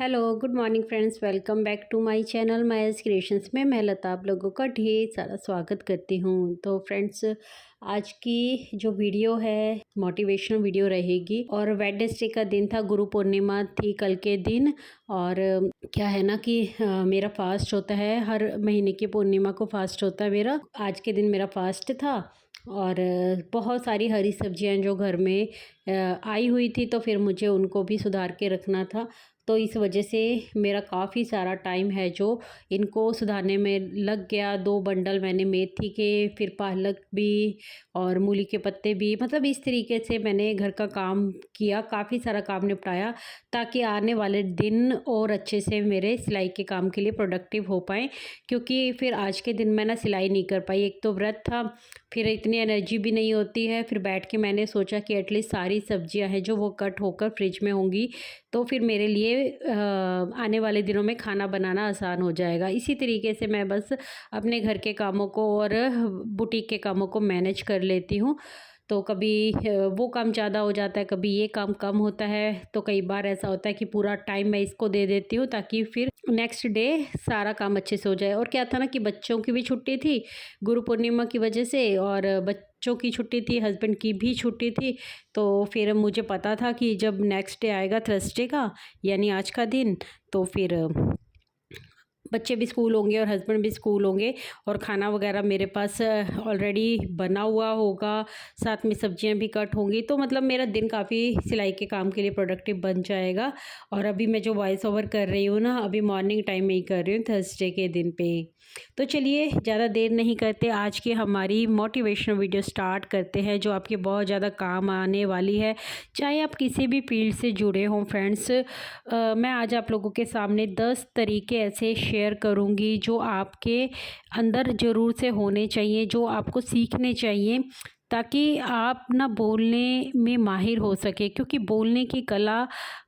Hello good morning friends, welcome back to my channel Maya's creations में मैं लता आप लोगों का ढेर सारा स्वागत करती हूँ। तो फ्रेंड्स, आज की जो वीडियो है मोटिवेशनल वीडियो रहेगी और वेडनेसडे का दिन था, गुरु पूर्णिमा थी कल के दिन। और क्या है ना कि मेरा फास्ट होता है, हर महीने की पूर्णिमा को फास्ट होता है मेरा। आज के दिन मेरा फास्ट था और बहुत सारी हरी सब्जियां जो घर में आई हुई थी, तो फिर मुझे उनको भी सुधार के रखना था। तो इस वजह से मेरा काफ़ी सारा टाइम है जो इनको सुधारने में लग गया। 2 बंडल मैंने मेथी के, फिर पालक भी और मूली के पत्ते भी, मतलब इस तरीके से मैंने घर का काम किया, काफ़ी सारा काम निपटाया ताकि आने वाले दिन और अच्छे से मेरे सिलाई के काम के लिए प्रोडक्टिव हो पाएँ। क्योंकि फिर आज के दिन मैं ना सिलाई नहीं कर पाई, एक तो व्रत था, फिर इतनी एनर्जी भी नहीं होती है। फिर बैठ के मैंने सोचा कि एटलीस्ट सारी सब्जियां हैं जो वो कट होकर फ्रिज में होंगी, तो फिर मेरे लिए आने वाले दिनों में खाना बनाना आसान हो जाएगा। इसी तरीके से मैं बस अपने घर के कामों को और बुटीक के कामों को मैनेज कर लेती हूँ। तो कभी वो काम ज़्यादा हो जाता है, कभी ये काम कम होता है, तो कई बार ऐसा होता है कि पूरा टाइम मैं इसको दे देती हूँ ताकि फिर नेक्स्ट डे सारा काम अच्छे से हो जाए। और क्या था ना कि बच्चों की भी छुट्टी थी गुरु पूर्णिमा की वजह से, और बच्चों की छुट्टी थी, हस्बैंड की भी छुट्टी थी। तो फिर मुझे पता था कि जब नेक्स्ट डे आएगा थर्सडे का, यानी आज का दिन, तो फिर बच्चे भी स्कूल होंगे और हस्बैंड भी स्कूल होंगे और खाना वगैरह मेरे पास ऑलरेडी बना हुआ होगा, साथ में सब्जियां भी कट होंगी। तो मतलब मेरा दिन काफ़ी सिलाई के काम के लिए प्रोडक्टिव बन जाएगा। और अभी मैं जो वॉइस ओवर कर रही हूँ ना, अभी मॉर्निंग टाइम में ही कर रही हूँ, थर्सडे के दिन पे। तो चलिए ज़्यादा देर नहीं करते, आज की हमारी मोटिवेशनल वीडियो स्टार्ट करते हैं जो आपके बहुत ज़्यादा काम आने वाली है, चाहे आप किसी भी फील्ड से जुड़े हों। फ्रेंड्स, मैं आज आप लोगों के सामने 10 तरीके ऐसे शेयर करूंगी जो आपके अंदर ज़रूर से होने चाहिए, जो आपको सीखने चाहिए ताकि आप ना बोलने में माहिर हो सके। क्योंकि बोलने की कला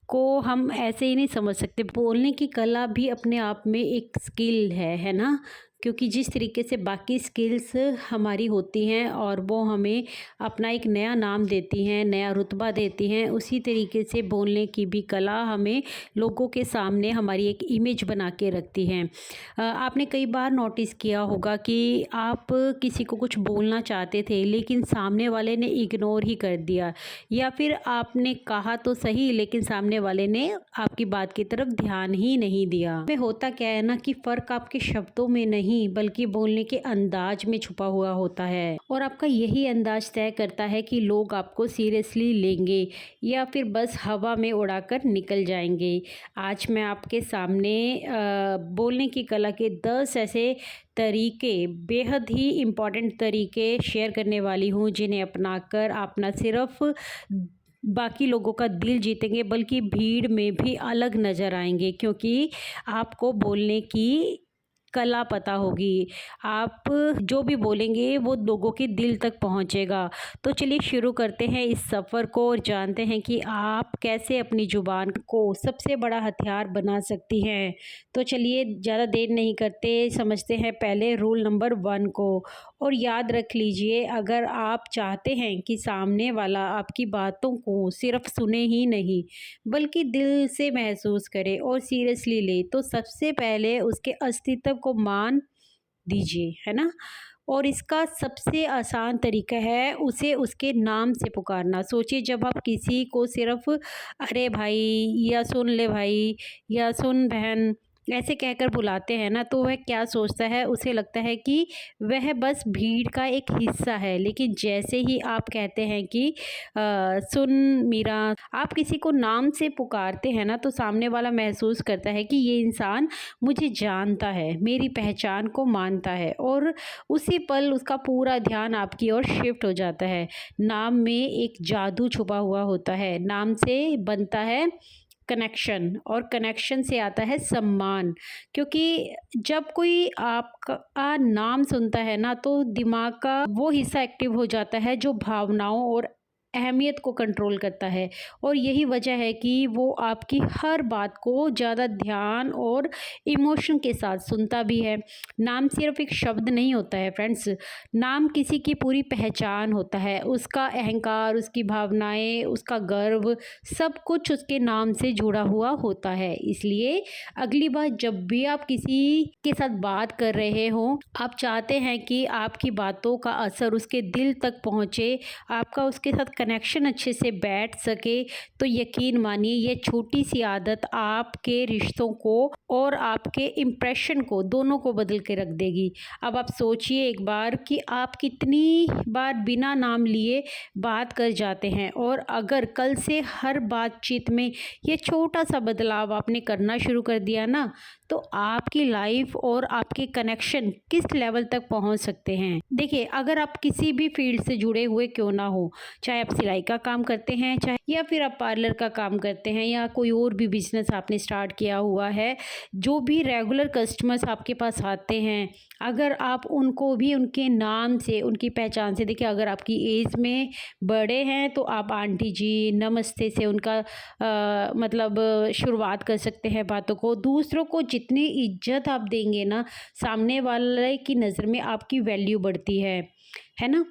को हम ऐसे ही नहीं समझ सकते, बोलने की कला भी अपने आप में एक स्किल है ना। क्योंकि जिस तरीके से बाकी स्किल्स हमारी होती हैं और वो हमें अपना एक नया नाम देती हैं, नया रुतबा देती हैं, उसी तरीके से बोलने की भी कला हमें लोगों के सामने हमारी एक इमेज बना के रखती हैं। आपने कई बार नोटिस किया होगा कि आप किसी को कुछ बोलना चाहते थे लेकिन सामने वाले ने इग्नोर ही कर दिया, या फिर आपने कहा तो सही लेकिन सामने वाले ने आपकी बात की तरफ ध्यान ही नहीं दिया। में होता क्या है ना कि फ़र्क आपके शब्दों में नहीं बल्कि बोलने के अंदाज में छुपा हुआ होता है, और आपका यही अंदाज तय करता है कि लोग आपको सीरियसली लेंगे या फिर बस हवा में उड़ाकर निकल जाएंगे। आज मैं आपके सामने बोलने की कला के 10 ऐसे तरीके, बेहद ही इम्पॉर्टेंट तरीके शेयर करने वाली हूँ जिन्हें अपनाकर आप ना सिर्फ बाकी लोगों का दिल जीतेंगे बल्कि भीड़ में भी अलग नज़र आएंगे। क्योंकि आपको बोलने की कला पता होगी, आप जो भी बोलेंगे वो लोगों के दिल तक पहुंचेगा। तो चलिए शुरू करते हैं इस सफ़र को और जानते हैं कि आप कैसे अपनी ज़ुबान को सबसे बड़ा हथियार बना सकती हैं। तो चलिए ज़्यादा देर नहीं करते, समझते हैं पहले रूल नंबर 1 को। और याद रख लीजिए, अगर आप चाहते हैं कि सामने वाला आपकी बातों को सिर्फ सुने ही नहीं बल्कि दिल से महसूस करे और सीरियसली ले, तो सबसे पहले उसके अस्तित्व को मान दीजिए, है ना। और इसका सबसे आसान तरीका है उसे उसके नाम से पुकारना। सोचिए, जब आप किसी को सिर्फ अरे भाई, या सुन ले भाई, या सुन बहन ऐसे कहकर बुलाते हैं ना, तो वह क्या सोचता है, उसे लगता है कि वह बस भीड़ का एक हिस्सा है। लेकिन जैसे ही आप कहते हैं कि सुन मीरा, आप किसी को नाम से पुकारते हैं ना, तो सामने वाला महसूस करता है कि ये इंसान मुझे जानता है, मेरी पहचान को मानता है, और उसी पल उसका पूरा ध्यान आपकी ओर शिफ्ट हो जाता है। नाम में एक जादू छुपा हुआ होता है। नाम से बनता है कनेक्शन और कनेक्शन से आता है सम्मान। क्योंकि जब कोई आपका नाम सुनता है ना, तो दिमाग का वो हिस्सा एक्टिव हो जाता है जो भावनाओं और अहमियत को कंट्रोल करता है और यही वजह है कि वो आपकी हर बात को ज़्यादा ध्यान और इमोशन के साथ सुनता भी है। नाम सिर्फ एक शब्द नहीं होता है फ्रेंड्स, नाम किसी की पूरी पहचान होता है। उसका अहंकार, उसकी भावनाएं, उसका गर्व, सब कुछ उसके नाम से जुड़ा हुआ होता है। इसलिए अगली बार जब भी आप किसी के साथ बात कर रहे हो, आप चाहते हैं कि आपकी बातों का असर उसके दिल तक पहुँचे, आपका उसके साथ कनेक्शन अच्छे से बैठ सके, तो यकीन मानिए ये छोटी सी आदत आपके रिश्तों को और आपके इम्प्रेशन को दोनों को बदल के रख देगी। अब आप सोचिए एक बार कि आप कितनी बार बिना नाम लिए बात कर जाते हैं, और अगर कल से हर बातचीत में ये छोटा सा बदलाव आपने करना शुरू कर दिया ना, तो आपकी लाइफ और आपके कनेक्शन किस लेवल तक पहुंच सकते हैं। देखिए, अगर आप किसी भी फील्ड से जुड़े हुए क्यों ना हो, चाहे आप सिलाई का काम करते हैं, चाहे या फिर आप पार्लर का काम करते हैं, या कोई और भी बिजनेस आपने स्टार्ट किया हुआ है, जो भी रेगुलर कस्टमर्स आपके पास आते हैं, अगर आप उनको भी उनके नाम से, उनकी पहचान से, देखिए अगर आपकी एज में बड़े हैं तो आप आंटी जी, नमस्ते से उनका मतलब शुरुआत कर सकते हैं बातों को। दूसरों को जितनी इज्जत आप देंगे ना, सामने वाले की नज़र में आपकी वैल्यू बढ़ती है ना।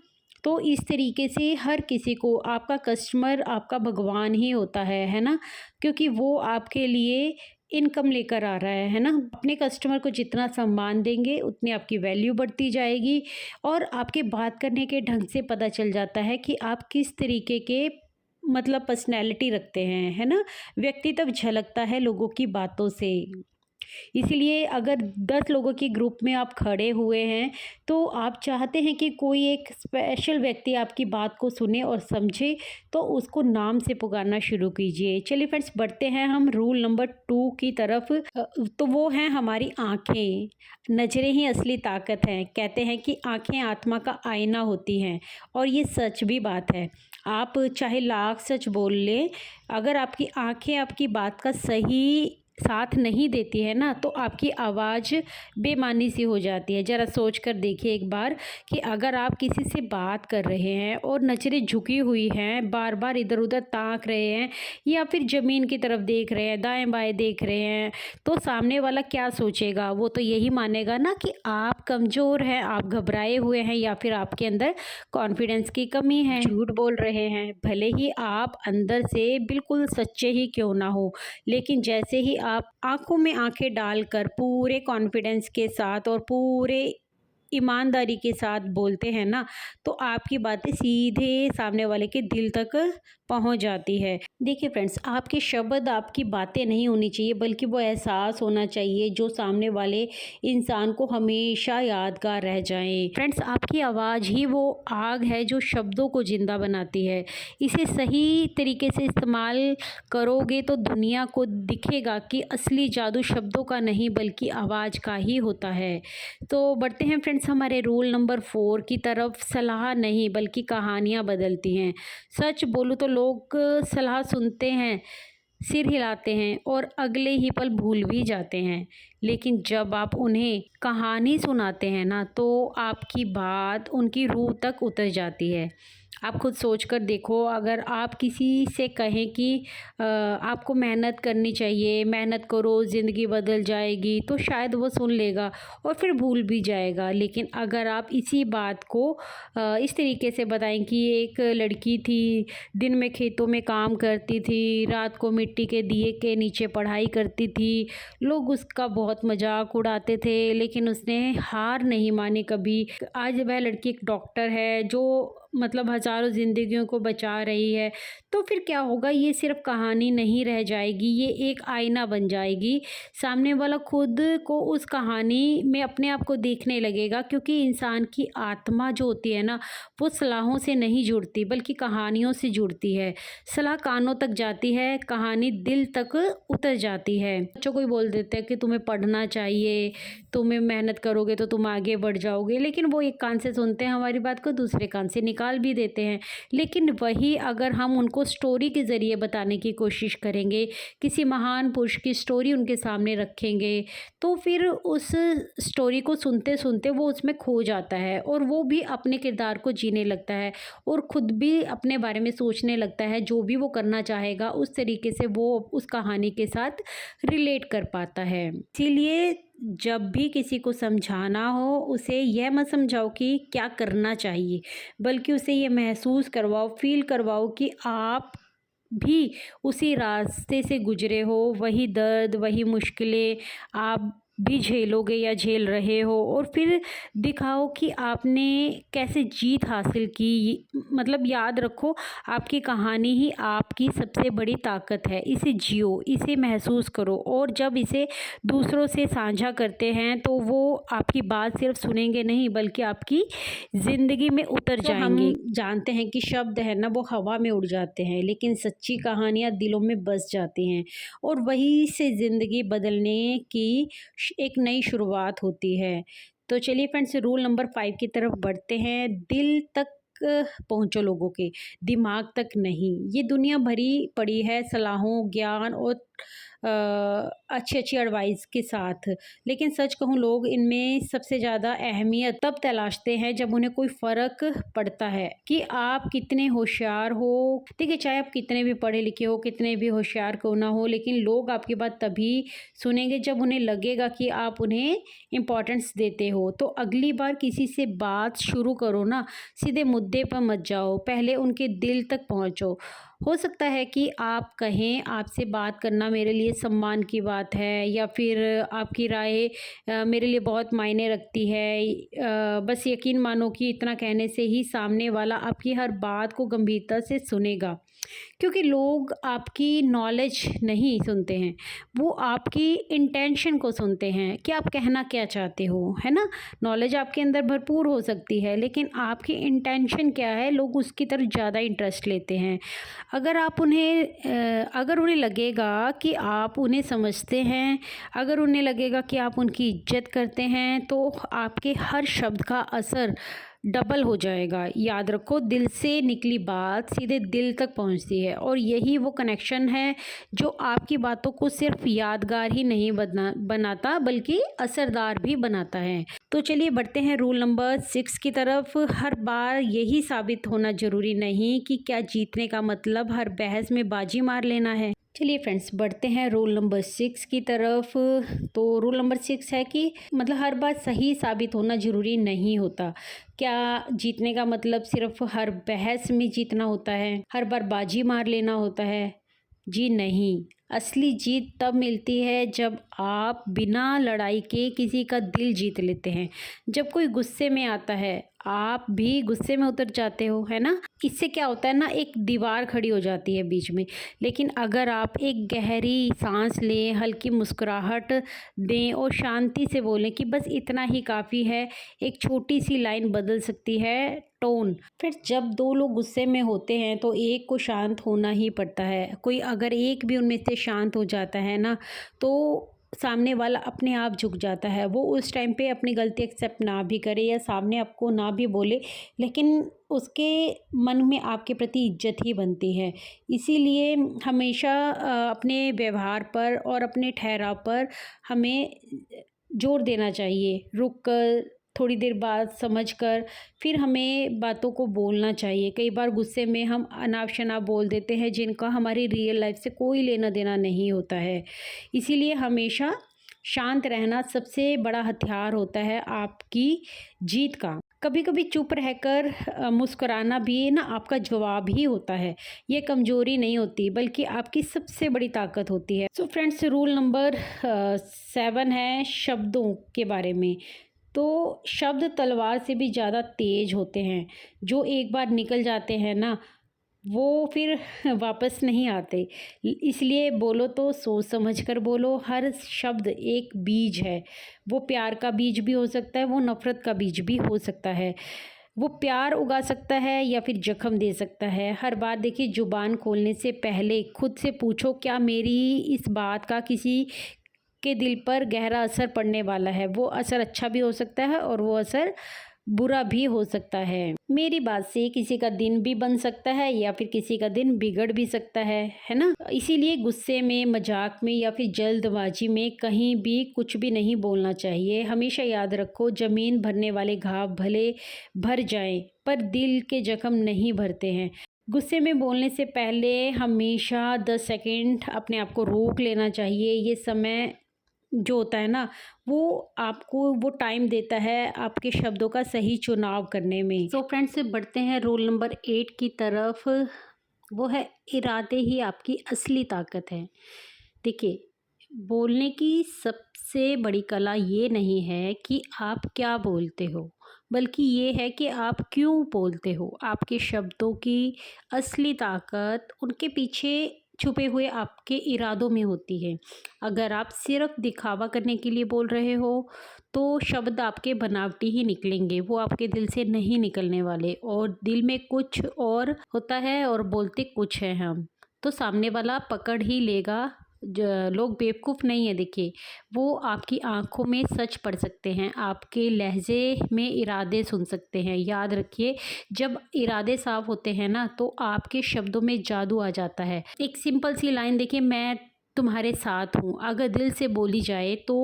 तो इस तरीके से हर किसी को, आपका कस्टमर आपका भगवान ही होता है ना, क्योंकि वो आपके लिए इनकम लेकर आ रहा है ना। अपने कस्टमर को जितना सम्मान देंगे उतनी आपकी वैल्यू बढ़ती जाएगी, और आपके बात करने के ढंग से पता चल जाता है कि आप किस तरीके के मतलब पर्सनैलिटी रखते हैं, है ना। व्यक्तित्व झलकता है लोगों की बातों से। इसीलिए अगर 10 लोगों के ग्रुप में आप खड़े हुए हैं, तो आप चाहते हैं कि कोई एक स्पेशल व्यक्ति आपकी बात को सुने और समझे, तो उसको नाम से पुकारना शुरू कीजिए। चलिए फ्रेंड्स, बढ़ते हैं हम रूल नंबर 2 की तरफ। तो वो हैं हमारी आँखें। नज़रें ही असली ताकत हैं। कहते हैं कि आँखें आत्मा का आईना होती हैं, और ये सच भी बात है। आप चाहे लाख सच बोल लें, अगर आपकी आँखें आपकी बात का सही साथ नहीं देती है ना, तो आपकी आवाज़ बेमानी सी हो जाती है। ज़रा सोच कर देखिए एक बार कि अगर आप किसी से बात कर रहे हैं और नज़रें झुकी हुई हैं, बार बार इधर उधर ताक रहे हैं, या फिर ज़मीन की तरफ देख रहे हैं, दाएं बाएं देख रहे हैं, तो सामने वाला क्या सोचेगा? वो तो यही मानेगा ना कि आप कमज़ोर हैं, आप घबराए हुए हैं, या फिर आपके अंदर कॉन्फिडेंस की कमी है, झूठ बोल रहे हैं। भले ही आप अंदर से बिल्कुल सच्चे ही क्यों ना हो, लेकिन जैसे ही आप आंखों में आंखें डालकर पूरे कॉन्फिडेंस के साथ और पूरे ईमानदारी के साथ बोलते हैं ना, तो आपकी बातें सीधे सामने वाले के दिल तक पहुंच जाती है। देखिए फ्रेंड्स, आपके शब्द, आपकी बातें नहीं होनी चाहिए, बल्कि वो एहसास होना चाहिए जो सामने वाले इंसान को हमेशा यादगार रह जाए। फ्रेंड्स, आपकी आवाज़ ही वो आग है जो शब्दों को ज़िंदा बनाती है। इसे सही तरीके से इस्तेमाल करोगे तो दुनिया को दिखेगा कि असली जादू शब्दों का नहीं, बल्कि आवाज़ का ही होता है। तो बढ़ते हैं फ्रेंड्स हमारे रूल नंबर 4 की तरफ। सलाह नहीं, बल्कि कहानियाँ बदलती हैं। सच बोलूँ तो लोग सलाह सुनते हैं, सिर हिलाते हैं और अगले ही पल भूल भी जाते हैं, लेकिन जब आप उन्हें कहानी सुनाते हैं ना, तो आपकी बात उनकी रूह तक उतर जाती है। आप खुद सोच कर देखो, अगर आप किसी से कहें कि आपको मेहनत करनी चाहिए, मेहनत करो, ज़िंदगी बदल जाएगी, तो शायद वो सुन लेगा और फिर भूल भी जाएगा। लेकिन अगर आप इसी बात को इस तरीके से बताएं कि एक लड़की थी, दिन में खेतों में काम करती थी, रात को मिट्टी के दिए के नीचे पढ़ाई करती थी, लोग उसका बहुत मजाक उड़ाते थे, लेकिन उसने हार नहीं मानी कभी। आज वह लड़की एक डॉक्टर है जो मतलब हज़ारों ज़िंदगियों को बचा रही है। तो फिर क्या होगा, ये सिर्फ कहानी नहीं रह जाएगी, ये एक आईना बन जाएगी। सामने वाला खुद को उस कहानी में अपने आप को देखने लगेगा, क्योंकि इंसान की आत्मा जो होती है ना, वो सलाहों से नहीं जुड़ती, बल्कि कहानियों से जुड़ती है। सलाह कानों तक जाती है, कहानी दिल तक उतर जाती है। बच्चों को ही बोल देते हैं कि तुम्हें पढ़ना चाहिए, तुम्हें मेहनत करोगे तो तुम आगे बढ़ जाओगे, लेकिन वो एक कान से सुनते हैं हमारी बात को, दूसरे कान से निकाल निकाल भी देते हैं। लेकिन वही अगर हम उनको स्टोरी के ज़रिए बताने की कोशिश करेंगे, किसी महान पुरुष की स्टोरी उनके सामने रखेंगे, तो फिर उस स्टोरी को सुनते-सुनते वो उसमें खो जाता है और वो भी अपने किरदार को जीने लगता है और ख़ुद भी अपने बारे में सोचने लगता है। जो भी वो करना चाहेगा उस तरीके से वो उस कहानी के साथ रिलेट कर पाता है। इसीलिए जब भी किसी को समझाना हो, उसे यह मत समझाओ कि क्या करना चाहिए, बल्कि उसे ये महसूस करवाओ, फ़ील करवाओ कि आप भी उसी रास्ते से गुज़रे हो, वही दर्द, वही मुश्किलें आप भी झेलोगे या झेल रहे हो, और फिर दिखाओ कि आपने कैसे जीत हासिल की। मतलब याद रखो, आपकी कहानी ही आपकी सबसे बड़ी ताकत है। इसे जियो, इसे महसूस करो, और जब इसे दूसरों से साझा करते हैं तो वो आपकी बात सिर्फ सुनेंगे नहीं, बल्कि आपकी ज़िंदगी में उतर जाएंगे। हम जानते हैं कि शब्द है ना, वो हवा में उड़ जाते हैं, लेकिन सच्ची कहानियाँ दिलों में बस जाती हैं, और वहीं से ज़िंदगी बदलने की एक नई शुरुआत होती है। तो चलिए फ्रेंड्स, रूल नंबर 5 की तरफ बढ़ते हैं। दिल तक पहुँचो लोगों के, दिमाग तक नहीं। ये दुनिया भरी पड़ी है सलाहों, ज्ञान और अच्छी-अच्छी एडवाइस के साथ, लेकिन सच कहूँ लोग इनमें सबसे ज़्यादा अहमियत तब तलाशते हैं जब उन्हें कोई फ़र्क पड़ता है कि आप कितने होशियार हो। देखिए, चाहे आप कितने भी पढ़े लिखे हो, कितने भी होशियार क्यों ना हो, लेकिन लोग आपकी बात तभी सुनेंगे जब उन्हें लगेगा कि आप उन्हें इम्पोर्टेंस देते हो। तो अगली बार किसी से बात शुरू करो ना, सीधे मुद्दे पर मत जाओ, पहले उनके दिल तक पहुँचो। हो सकता है कि आप कहें, आपसे बात करना मेरे लिए सम्मान की बात है, या फिर आपकी राय मेरे लिए बहुत मायने रखती है। बस यकीन मानो कि इतना कहने से ही सामने वाला आपकी हर बात को गंभीरता से सुनेगा, क्योंकि लोग आपकी नॉलेज नहीं सुनते हैं, वो आपकी इंटेंशन को सुनते हैं कि आप कहना क्या चाहते हो, है ना। नॉलेज आपके अंदर भरपूर हो सकती है, लेकिन आपकी इंटेंशन क्या है, लोग उसकी तरफ ज़्यादा इंटरेस्ट लेते हैं। अगर उन्हें लगेगा कि आप उन्हें समझते हैं, अगर उन्हें लगेगा कि आप उनकी इज्जत करते हैं, तो आपके हर शब्द का असर डबल हो जाएगा। याद रखो, दिल से निकली बात सीधे दिल तक पहुंचती है, और यही वो कनेक्शन है जो आपकी बातों को सिर्फ यादगार ही नहीं बनाता, बल्कि असरदार भी बनाता है। तो चलिए बढ़ते हैं रूल नंबर 6 की तरफ। हर बार यही साबित होना ज़रूरी नहीं कि क्या जीतने का मतलब हर बहस में बाजी मार लेना है। चलिए फ्रेंड्स, बढ़ते हैं रूल नंबर 6 की तरफ। तो रूल नंबर 6 है कि मतलब हर बार सही साबित होना ज़रूरी नहीं होता। क्या जीतने का मतलब सिर्फ हर बहस में जीतना होता है, हर बार बाजी मार लेना होता है? जी नहीं। असली जीत तब मिलती है जब आप बिना लड़ाई के किसी का दिल जीत लेते हैं। जब कोई गुस्से में आता है, आप भी गुस्से में उतर जाते हो, है ना। इससे क्या होता है ना, एक दीवार खड़ी हो जाती है बीच में। लेकिन अगर आप एक गहरी सांस लें, हल्की मुस्कुराहट दें और शांति से बोलें कि बस इतना ही काफ़ी है, एक छोटी सी लाइन बदल सकती है टोन। फिर जब दो लोग गुस्से में होते हैं तो एक को शांत होना ही पड़ता है। कोई अगर एक भी उनमें से शांत हो जाता है ना, तो सामने वाला अपने आप झुक जाता है। वो उस टाइम पे अपनी गलती एक्सेप्ट ना भी करे या सामने आपको ना भी बोले, लेकिन उसके मन में आपके प्रति इज्जत ही बनती है। इसीलिए हमेशा अपने व्यवहार पर और अपने ठहराव पर हमें जोर देना चाहिए। रुक कर, थोड़ी देर बाद समझ कर, फिर हमें बातों को बोलना चाहिए। कई बार गुस्से में हम अनाप-शनाप बोल देते हैं, जिनका हमारी रियल लाइफ से कोई लेना देना नहीं होता है। इसीलिए हमेशा शांत रहना सबसे बड़ा हथियार होता है आपकी जीत का। कभी-कभी चुप रहकर मुस्कुराना भी ना आपका जवाब ही होता है। ये कमज़ोरी नहीं होती, बल्कि आपकी सबसे बड़ी ताकत होती है। सो फ्रेंड्स, रूल नंबर 7 है शब्दों के बारे में। तो शब्द तलवार से भी ज़्यादा तेज होते हैं। जो एक बार निकल जाते हैं ना, वो फिर वापस नहीं आते। इसलिए बोलो तो सोच समझ कर बोलो। हर शब्द एक बीज है। वो प्यार का बीज भी हो सकता है, वो नफ़रत का बीज भी हो सकता है। वो प्यार उगा सकता है या फिर जख्म दे सकता है। हर बार देखिए, ज़ुबान खोलने से पहले खुद से पूछो, क्या मेरी इस बात का किसी के दिल पर गहरा असर पड़ने वाला है। वो असर अच्छा भी हो सकता है और वो असर बुरा भी हो सकता है। मेरी बात से किसी का दिन भी बन सकता है या फिर किसी का दिन बिगड़ भी सकता है ना। इसीलिए गुस्से में, मजाक में या फिर जल्दबाजी में कहीं भी कुछ भी नहीं बोलना चाहिए। हमेशा याद रखो, ज़मीन भरने वाले घाव भले भर जाएं पर दिल के जख्म नहीं भरते हैं। गुस्से में बोलने से पहले हमेशा 10 सेकंड अपने आप को रोक लेना चाहिए। ये समय जो होता है ना, वो आपको वो टाइम देता है आपके शब्दों का सही चुनाव करने में। तो फ्रेंड्स, बढ़ते हैं रूल नंबर 8 की तरफ। वो है, इरादे ही आपकी असली ताकत है। देखिए, बोलने की सबसे बड़ी कला ये नहीं है कि आप क्या बोलते हो, बल्कि ये है कि आप क्यों बोलते हो। आपके शब्दों की असली ताकत उनके पीछे छुपे हुए आपके इरादों में होती है। अगर आप सिर्फ दिखावा करने के लिए बोल रहे हो तो शब्द आपके बनावटी ही निकलेंगे, वो आपके दिल से नहीं निकलने वाले। और दिल में कुछ और होता है और बोलते कुछ है हम, तो सामने वाला पकड़ ही लेगा। लोग बेवकूफ़ नहीं है। देखिए, वो आपकी आंखों में सच पढ़ सकते हैं, आपके लहजे में इरादे सुन सकते हैं। याद रखिए, जब इरादे साफ होते हैं ना, तो आपके शब्दों में जादू आ जाता है। एक सिंपल सी लाइन देखिए, मैं तुम्हारे साथ हूँ, अगर दिल से बोली जाए तो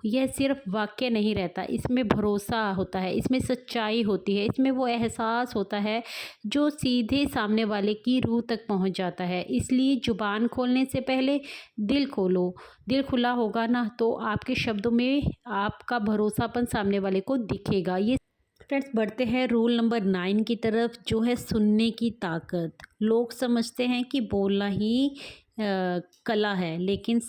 यह सिर्फ वाक्य नहीं रहता, इसमें भरोसा होता है, इसमें सच्चाई होती है, इसमें वो एहसास होता है जो सीधे सामने वाले की रूह तक पहुँच जाता है। इसलिए ज़ुबान खोलने से पहले दिल खोलो। दिल खुला होगा ना, तो आपके शब्दों में आपका भरोसापन सामने वाले को दिखेगा। ये फ्रेंड्स, बढ़ते हैं रूल नंबर 9 की तरफ, जो है सुनने की ताकत। लोग समझते हैं कि बोलना ही कला है, लेकिन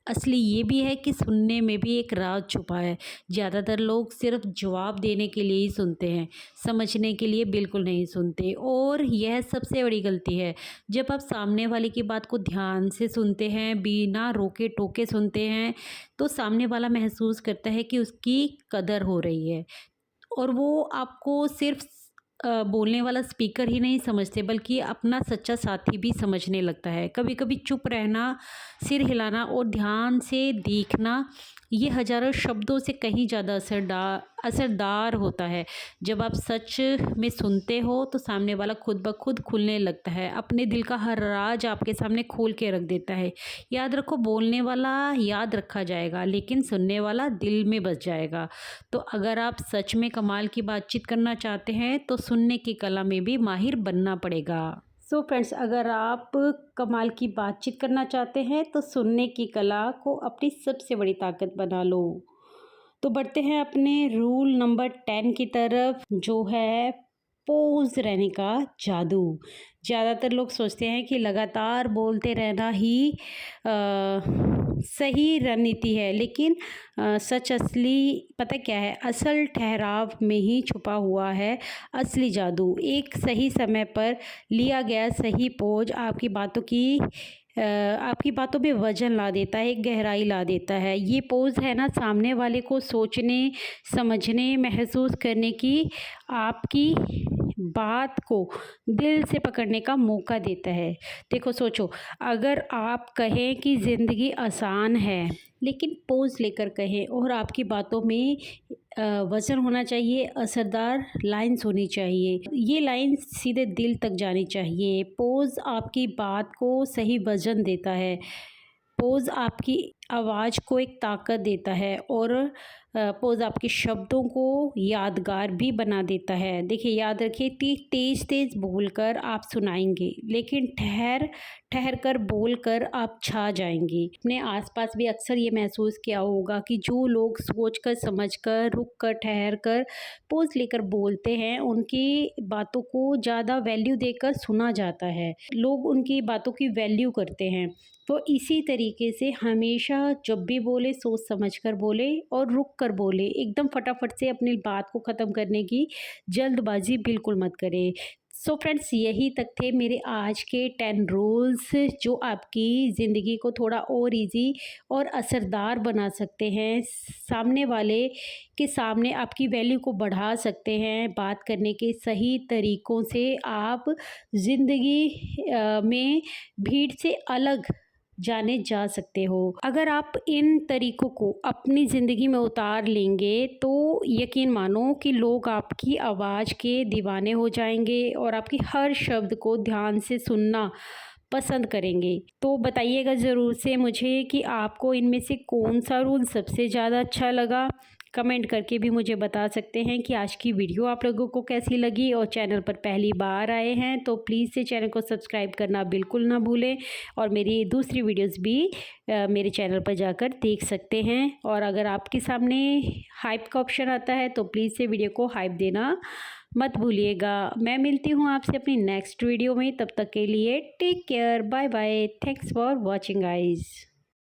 असली ये भी है कि सुनने में भी एक राज छुपा है। ज़्यादातर लोग सिर्फ जवाब देने के लिए ही सुनते हैं, समझने के लिए बिल्कुल नहीं सुनते, और यह सबसे बड़ी गलती है। जब आप सामने वाले की बात को ध्यान से सुनते हैं, बिना रोके टोके सुनते हैं, तो सामने वाला महसूस करता है कि उसकी कदर हो रही है। और वो आपको सिर्फ बोलने वाला स्पीकर ही नहीं समझते, बल्कि अपना सच्चा साथी भी समझने लगता है। कभी कभी चुप रहना, सिर हिलाना और ध्यान से देखना, ये हजारों शब्दों से कहीं ज़्यादा असरदार होता है। जब आप सच में सुनते हो तो सामने वाला खुद ब खुद खुलने लगता है, अपने दिल का हर राज आपके सामने खोल के रख देता है। याद रखो, बोलने वाला याद रखा जाएगा, लेकिन सुनने वाला दिल में बस जाएगा। तो अगर आप सच में कमाल की बातचीत करना चाहते हैं तो सुनने की कला में भी माहिर बनना पड़ेगा। सो फ्रेंड्स, अगर आप कमाल की बातचीत करना चाहते हैं तो सुनने की कला को अपनी सबसे बड़ी ताकत बना लो। तो बढ़ते हैं अपने रूल नंबर 10 की तरफ, जो है पोज रहने का जादू। ज़्यादातर लोग सोचते हैं कि लगातार बोलते रहना ही सही रणनीति है, लेकिन सच असली पता क्या है, असल ठहराव में ही छुपा हुआ है असली जादू। एक सही समय पर लिया गया सही पोज आपकी बातों में वजन ला देता है, एक गहराई ला देता है। ये पोज है ना, सामने वाले को सोचने, समझने, महसूस करने की, आपकी बात को दिल से पकड़ने का मौका देता है। देखो, सोचो, अगर आप कहें कि ज़िंदगी आसान है, लेकिन पोज लेकर कहें, और आपकी बातों में वज़न होना चाहिए, असरदार लाइन्स होनी चाहिए, ये लाइन्स सीधे दिल तक जानी चाहिए। पोज आपकी बात को सही वज़न देता है। पोज आपकी आवाज़ को एक ताकत देता है, और पोज आपके शब्दों को यादगार भी बना देता है। देखिए, याद रखिए, तेज़ तेज़ बोलकर आप सुनाएंगे, लेकिन ठहर ठहर कर बोलकर आप छा जाएंगे। अपने आसपास भी अक्सर ये महसूस किया होगा कि जो लोग सोचकर, समझकर, रुक कर, ठहर कर, पोज लेकर बोलते हैं, उनकी बातों को ज़्यादा वैल्यू देकर सुना जाता है। लोग उनकी बातों की वैल्यू करते हैं। तो इसी तरीके से हमेशा जब भी बोले, सोच समझ कर बोले और रुक कर बोले। एकदम फटाफट से अपनी बात को ख़त्म करने की जल्दबाजी बिल्कुल मत करें। सो फ्रेंड्स, यही तक थे मेरे आज के 10 रूल्स, जो आपकी ज़िंदगी को थोड़ा और इजी और असरदार बना सकते हैं। सामने वाले के सामने आपकी वैल्यू को बढ़ा सकते हैं। बात करने के सही तरीक़ों से आप ज़िंदगी में भीड़ से अलग जाने जा सकते हो। अगर आप इन तरीकों को अपनी ज़िंदगी में उतार लेंगे तो यकीन मानो कि लोग आपकी आवाज़ के दीवाने हो जाएंगे और आपकी हर शब्द को ध्यान से सुनना पसंद करेंगे। तो बताइएगा ज़रूर से मुझे कि आपको इनमें से कौन-सा रूल सबसे ज़्यादा अच्छा लगा? कमेंट करके भी मुझे बता सकते हैं कि आज की वीडियो आप लोगों को कैसी लगी, और चैनल पर पहली बार आए हैं तो प्लीज़ से चैनल को सब्सक्राइब करना बिल्कुल ना भूलें, और मेरी दूसरी वीडियोज़ भी मेरे चैनल पर जाकर देख सकते हैं। और अगर आपके सामने हाइप का ऑप्शन आता है तो प्लीज़ से वीडियो को हाइप देना मत भूलिएगा। मैं मिलती हूँ आपसे अपनी नेक्स्ट वीडियो में, तब तक के लिए take care, bye bye, thanks for watching guys.